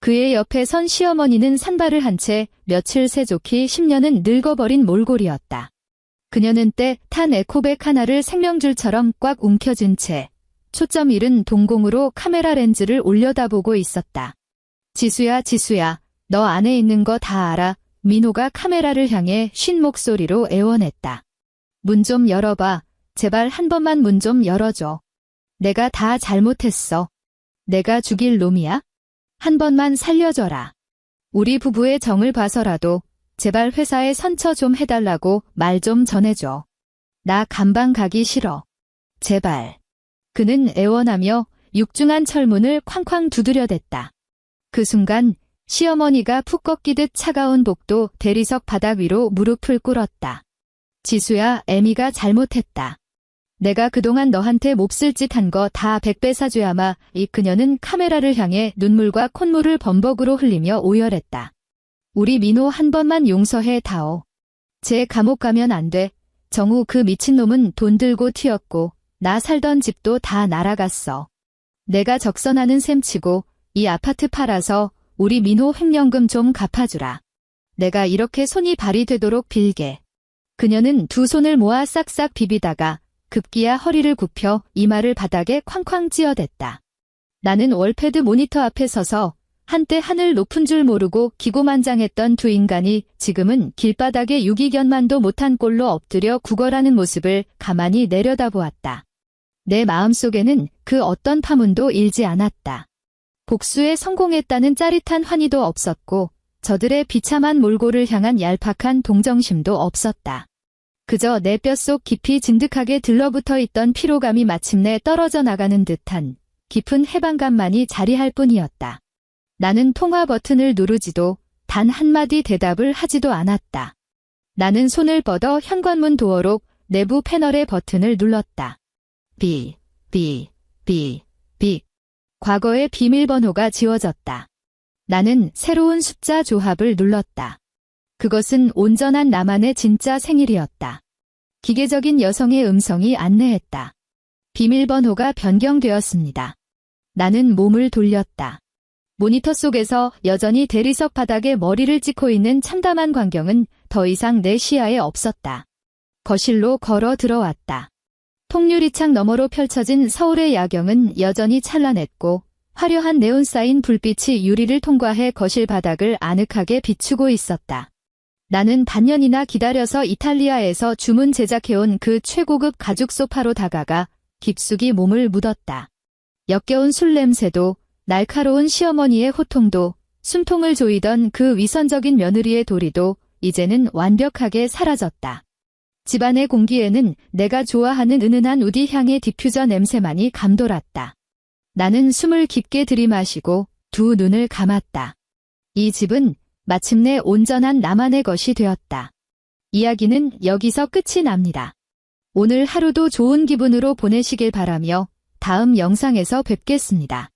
그의 옆에 선 시어머니는 산발을 한 채 며칠 세족히 10년은 늙어버린 몰골이었다. 그녀는 때 탄 에코백 하나를 생명줄처럼 꽉 움켜쥔 채 초점 잃은 동공으로 카메라 렌즈를 올려다보고 있었다. 지수야, 지수야, 너 안에 있는 거 다 알아. 민호가 카메라를 향해 쉰 목소리로 애원했다. 문 좀 열어봐. 제발 한 번만 문 좀 열어줘. 내가 다 잘못했어. 내가 죽일 놈이야? 한 번만 살려줘라. 우리 부부의 정을 봐서라도 제발 회사에 선처 좀 해달라고 말 좀 전해줘. 나 감방 가기 싫어. 제발. 그는 애원하며 육중한 철문을 쾅쾅 두드려댔다. 그 순간 시어머니가 푹 꺾이듯 차가운 복도 대리석 바닥 위로 무릎을 꿇었다. 지수야, 애미가 잘못했다. 내가 그동안 너한테 몹쓸 짓 한 거 다 100배 사줘야마. 이 그녀는 카메라를 향해 눈물과 콧물을 범벅으로 흘리며 오열했다. 우리 민호 한 번만 용서해 다오. 쟤 감옥 가면 안 돼. 정우 그 미친놈은 돈 들고 튀었고 나 살던 집도 다 날아갔어. 내가 적선하는 셈치고 이 아파트 팔아서 우리 민호 횡령금 좀 갚아주라. 내가 이렇게 손이 발이 되도록 빌게. 그녀는 두 손을 모아 싹싹 비비다가 급기야 허리를 굽혀 이마를 바닥에 쾅쾅 찧어댔다. 나는 월패드 모니터 앞에 서서 한때 하늘 높은 줄 모르고 기고만장했던 두 인간이 지금은 길바닥에 유기견만도 못한 꼴로 엎드려 구걸하는 모습을 가만히 내려다보았다. 내 마음속에는 그 어떤 파문도 일지 않았다. 복수에 성공했다는 짜릿한 환희도 없었고 저들의 비참한 몰골을 향한 얄팍한 동정심도 없었다. 그저 내 뼛속 깊이 진득하게 들러붙어 있던 피로감이 마침내 떨어져 나가는 듯한 깊은 해방감만이 자리할 뿐이었다. 나는 통화 버튼을 누르지도 단 한마디 대답을 하지도 않았다. 나는 손을 뻗어 현관문 도어록 내부 패널의 버튼을 눌렀다. 비. 과거의 비밀번호가 지워졌다. 나는 새로운 숫자 조합을 눌렀다. 그것은 온전한 나만의 진짜 생일이었다. 기계적인 여성의 음성이 안내했다. 비밀번호가 변경되었습니다. 나는 몸을 돌렸다. 모니터 속에서 여전히 대리석 바닥에 머리를 찍고 있는 참담한 광경은 더 이상 내 시야에 없었다. 거실로 걸어 들어왔다. 통유리창 너머로 펼쳐진 서울의 야경은 여전히 찬란했고 화려한 네온 사인 불빛이 유리를 통과해 거실 바닥을 아늑하게 비추고 있었다. 나는 반년이나 기다려서 이탈리아에서 주문 제작해온 그 최고급 가죽 소파로 다가가 깊숙이 몸을 묻었다. 역겨운 술 냄새도 날카로운 시어머니의 호통도 숨통을 조이던 그 위선적인 며느리의 도리도 이제는 완벽하게 사라졌다. 집안의 공기에는 내가 좋아하는 은은한 우디 향의 디퓨저 냄새만이 감돌았다. 나는 숨을 깊게 들이마시고 두 눈을 감았다. 이 집은 마침내 온전한 나만의 것이 되었다. 이야기는 여기서 끝이 납니다. 오늘 하루도 좋은 기분으로 보내시길 바라며 다음 영상에서 뵙겠습니다.